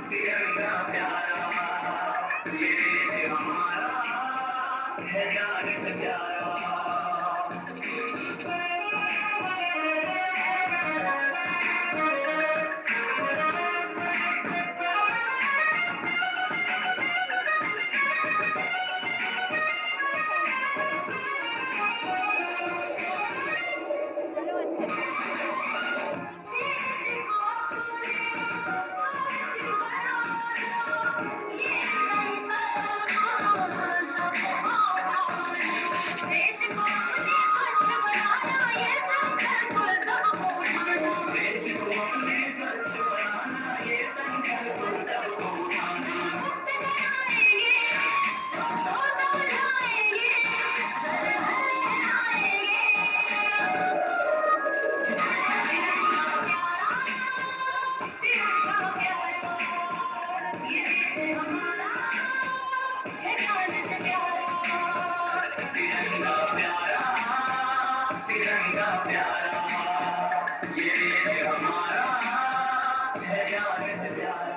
तिरंगा प्यारा ये देश हमारा है जान से प्यारा। देश को अपने स्वच्छ बनाना ये संकल्प सबको उठाना। तिरंगा प्यारा तिरंगा प्यारा ये देश हमारा है जान से प्यारा।